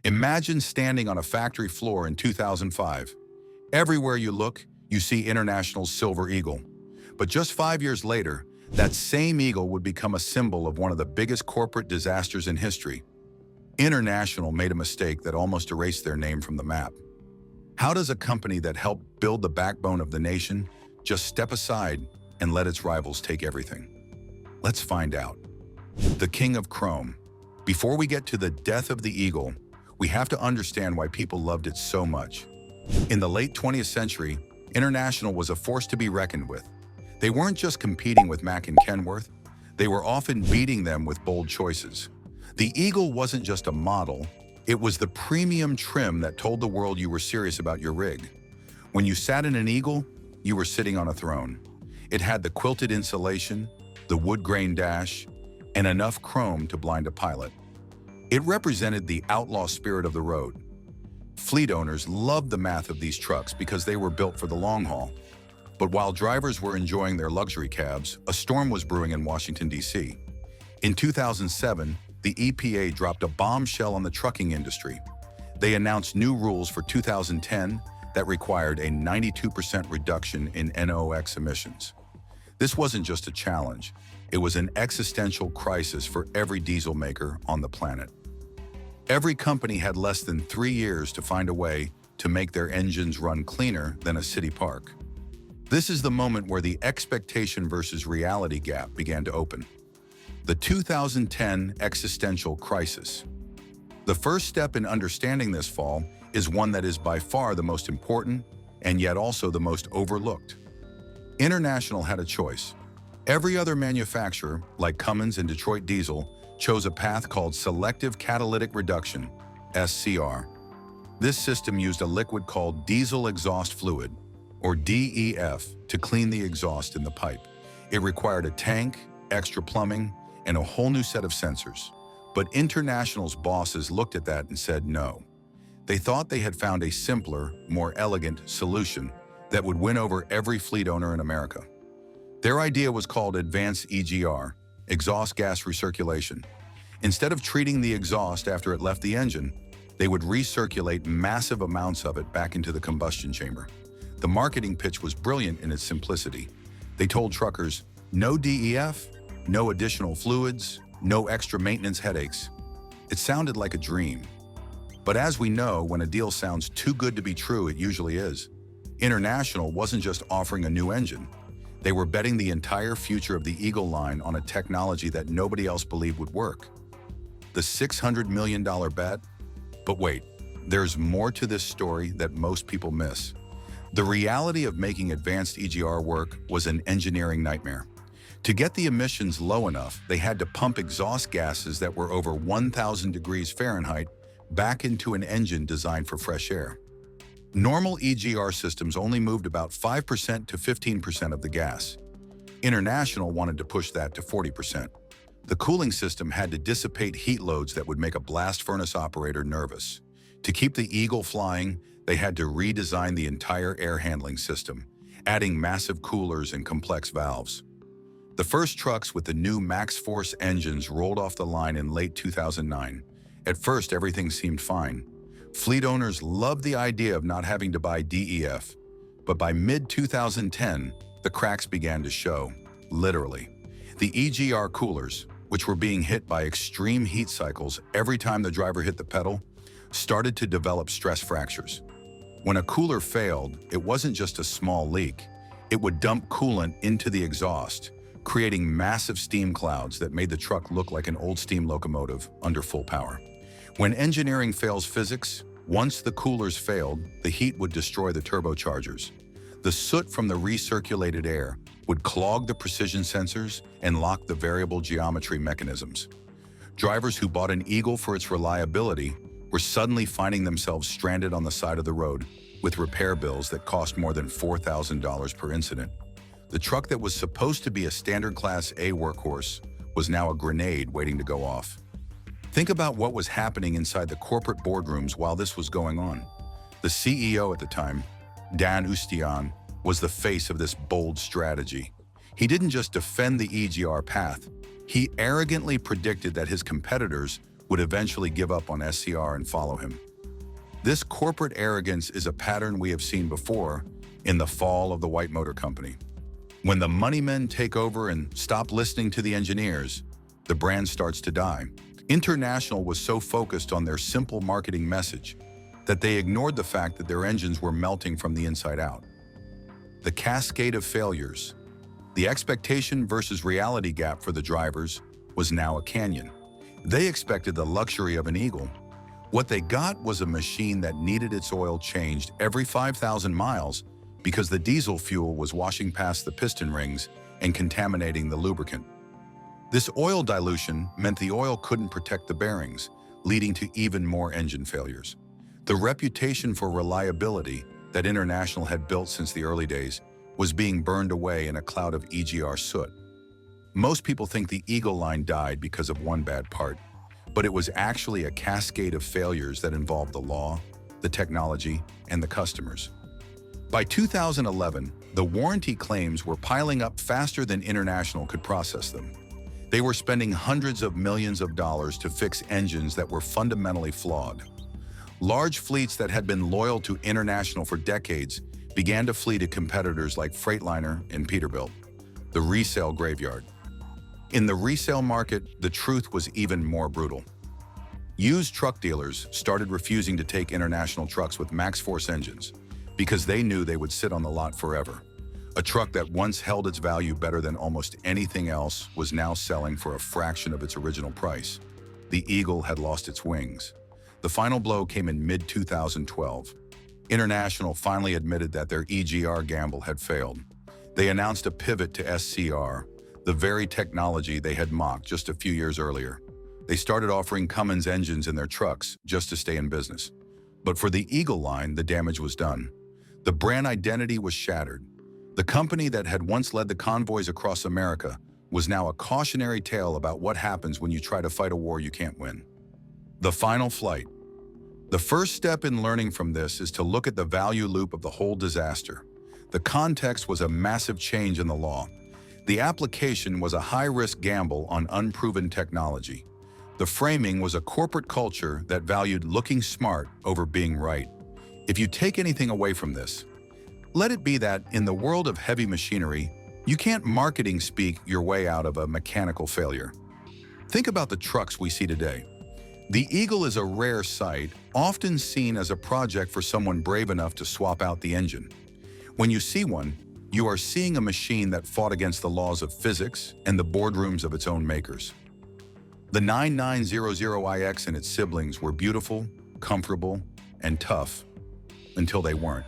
Imagine standing on a factory floor in 2005. Everywhere you look, you see International's Silver Eagle. But just 5 years later, that same eagle would become a symbol of one of the biggest corporate disasters in history. International made a mistake that almost erased their name from the map. How does a company that helped build the backbone of the nation just step aside and let its rivals take everything? Let's find out. The King of Chrome. Before we get to the death of the eagle, we have to understand why people loved it so much. In the late 20th century, International was a force to be reckoned with. They weren't just competing with Mack and Kenworth, they were often beating them with bold choices. The Eagle wasn't just a model, it was the premium trim that told the world you were serious about your rig. When you sat in an Eagle, you were sitting on a throne. It had the quilted insulation, the wood grain dash, and enough chrome to blind a pilot. It represented the outlaw spirit of the road. Fleet owners loved the math of these trucks because they were built for the long haul. But while drivers were enjoying their luxury cabs, a storm was brewing in Washington, D.C. In 2007, the EPA dropped a bombshell on the trucking industry. They announced new rules for 2010 that required a 92% reduction in NOx emissions. This wasn't just a challenge, it was an existential crisis for every diesel maker on the planet. Every company had less than 3 years to find a way to make their engines run cleaner than a city park. This is the moment where the expectation versus reality gap began to open. The 2010 existential crisis. The first step in understanding this fall is one that is by far the most important and yet also the most overlooked. International had a choice. Every other manufacturer, like Cummins and Detroit Diesel, chose a path called Selective Catalytic Reduction, SCR. This system used a liquid called diesel exhaust fluid, or DEF, to clean the exhaust in the pipe. It required a tank, extra plumbing, and a whole new set of sensors. But International's bosses looked at that and said no. They thought they had found a simpler, more elegant solution that would win over every fleet owner in America. Their idea was called Advanced EGR, exhaust gas recirculation. Instead of treating the exhaust after it left the engine, they would recirculate massive amounts of it back into the combustion chamber. The marketing pitch was brilliant in its simplicity. They told truckers, no DEF, no additional fluids, no extra maintenance headaches. It sounded like a dream. But as we know, when a deal sounds too good to be true, it usually is. International wasn't just offering a new engine. They were betting the entire future of the Eagle line on a technology that nobody else believed would work. The $600 million bet? But wait, there's more to this story that most people miss. The reality of making advanced EGR work was an engineering nightmare. To get the emissions low enough, they had to pump exhaust gases that were over 1,000 degrees Fahrenheit back into an engine designed for fresh air. Normal EGR systems only moved about 5% to 15% of the gas. International wanted to push that to 40%. The cooling system had to dissipate heat loads that would make a blast furnace operator nervous. To keep the Eagle flying, they had to redesign the entire air handling system, adding massive coolers and complex valves. The first trucks with the new Max Force engines rolled off the line in late 2009. At first, everything seemed fine. Fleet owners loved the idea of not having to buy DEF, but by mid-2010, the cracks began to show, literally. The EGR coolers, which were being hit by extreme heat cycles every time the driver hit the pedal, started to develop stress fractures. When a cooler failed, it wasn't just a small leak. It would dump coolant into the exhaust, creating massive steam clouds that made the truck look like an old steam locomotive under full power. When engineering fails physics, once the coolers failed, the heat would destroy the turbochargers. The soot from the recirculated air would clog the precision sensors and lock the variable geometry mechanisms. Drivers who bought an Eagle for its reliability were suddenly finding themselves stranded on the side of the road with repair bills that cost more than $4,000 per incident. The truck that was supposed to be a standard Class A workhorse was now a grenade waiting to go off. Think about what was happening inside the corporate boardrooms while this was going on. The CEO at the time, Dan Ustian, was the face of this bold strategy. He didn't just defend the EGR path, he arrogantly predicted that his competitors would eventually give up on SCR and follow him. This corporate arrogance is a pattern we have seen before in the fall of the White Motor Company. When the money men take over and stop listening to the engineers, the brand starts to die. International was so focused on their simple marketing message that they ignored the fact that their engines were melting from the inside out. The cascade of failures, the expectation versus reality gap for the drivers was now a canyon. They expected the luxury of an Eagle. What they got was a machine that needed its oil changed every 5,000 miles because the diesel fuel was washing past the piston rings and contaminating the lubricant. This oil dilution meant the oil couldn't protect the bearings, leading to even more engine failures. The reputation for reliability that International had built since the early days was being burned away in a cloud of EGR soot. Most people think the Eagle line died because of one bad part, but it was actually a cascade of failures that involved the law, the technology, and the customers. By 2011, the warranty claims were piling up faster than International could process them. They were spending hundreds of millions of dollars to fix engines that were fundamentally flawed. Large fleets that had been loyal to International for decades began to flee to competitors like Freightliner and Peterbilt, the resale graveyard. In the resale market, the truth was even more brutal. Used truck dealers started refusing to take International trucks with max-force engines because they knew they would sit on the lot forever. A truck that once held its value better than almost anything else was now selling for a fraction of its original price. The Eagle had lost its wings. The final blow came in mid-2012. International finally admitted that their EGR gamble had failed. They announced a pivot to SCR, the very technology they had mocked just a few years earlier. They started offering Cummins engines in their trucks just to stay in business. But for the Eagle line, the damage was done. The brand identity was shattered. The company that had once led the convoys across America was now a cautionary tale about what happens when you try to fight a war you can't win. The final flight. The first step in learning from this is to look at the value loop of the whole disaster. The context was a massive change in the law. The application was a high-risk gamble on unproven technology. The framing was a corporate culture that valued looking smart over being right. If you take anything away from this, let it be that in the world of heavy machinery, you can't marketing speak your way out of a mechanical failure. Think about the trucks we see today. The Eagle is a rare sight, often seen as a project for someone brave enough to swap out the engine. When you see one, you are seeing a machine that fought against the laws of physics and the boardrooms of its own makers. The 9900iX and its siblings were beautiful, comfortable, and tough until they weren't.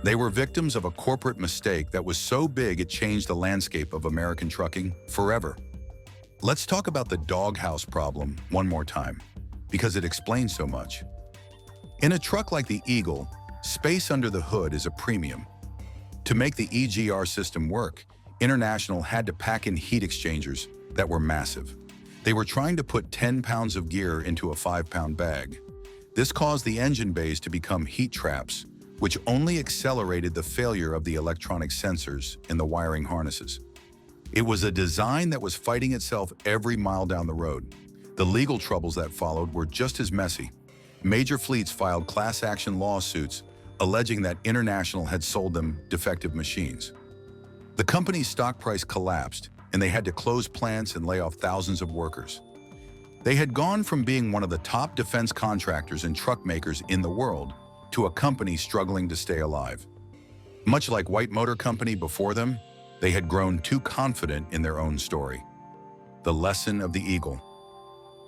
They were victims of a corporate mistake that was so big it changed the landscape of American trucking forever. Let's talk about the doghouse problem one more time, because it explains so much. In a truck like the Eagle, space under the hood is a premium. To make the EGR system work, International had to pack in heat exchangers that were massive. They were trying to put 10 pounds of gear into a 5-pound bag. This caused the engine bays to become heat traps, which only accelerated the failure of the electronic sensors in the wiring harnesses. It was a design that was fighting itself every mile down the road. The legal troubles that followed were just as messy. Major fleets filed class action lawsuits alleging that International had sold them defective machines. The company's stock price collapsed, and they had to close plants and lay off thousands of workers. They had gone from being one of the top defense contractors and truck makers in the world to a company struggling to stay alive. Much like White Motor Company before them, they had grown too confident in their own story. The lesson of the Eagle.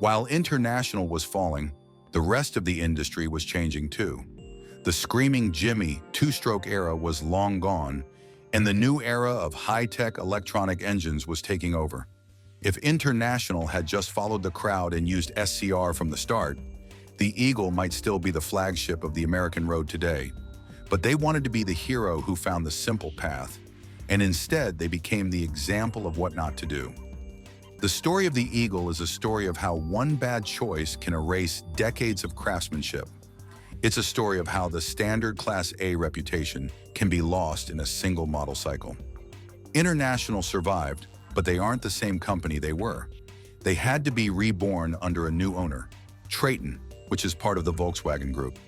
While International was falling, the rest of the industry was changing too. The screaming Jimmy two-stroke era was long gone, and the new era of high-tech electronic engines was taking over. If International had just followed the crowd and used SCR from the start, the Eagle might still be the flagship of the American road today. But they wanted to be the hero who found the simple path, and instead they became the example of what not to do. The story of the Eagle is a story of how one bad choice can erase decades of craftsmanship. It's a story of how the standard Class A reputation can be lost in a single model cycle. International survived, but they aren't the same company they were. They had to be reborn under a new owner, Traton, which is part of the Volkswagen Group.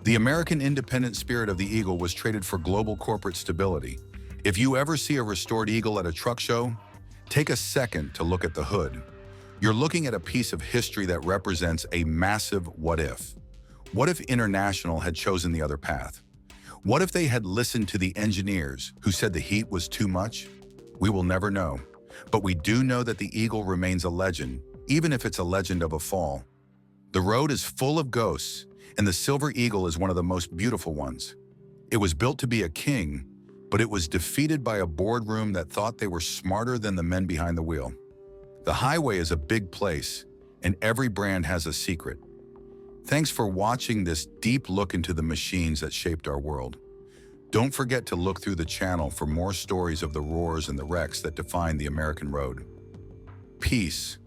The American independent spirit of the Eagle was traded for global corporate stability. If you ever see a restored Eagle at a truck show, take a second to look at the hood. You're looking at a piece of history that represents a massive what if. What if International had chosen the other path? What if they had listened to the engineers who said the heat was too much? We will never know. But we do know that the Eagle remains a legend, even if it's a legend of a fall. The road is full of ghosts, and the Silver Eagle is one of the most beautiful ones. It was built to be a king, but it was defeated by a boardroom that thought they were smarter than the men behind the wheel. The highway is a big place, and every brand has a secret. Thanks for watching this deep look into the machines that shaped our world. Don't forget to look through the channel for more stories of the roars and the wrecks that define the American road. Peace.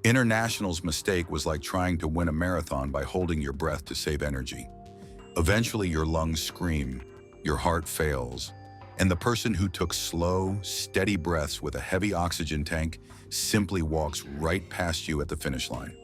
International's mistake was like trying to win a marathon by holding your breath to save energy. Eventually, your lungs scream, your heart fails, and the person who took slow, steady breaths with a heavy oxygen tank simply walks right past you at the finish line.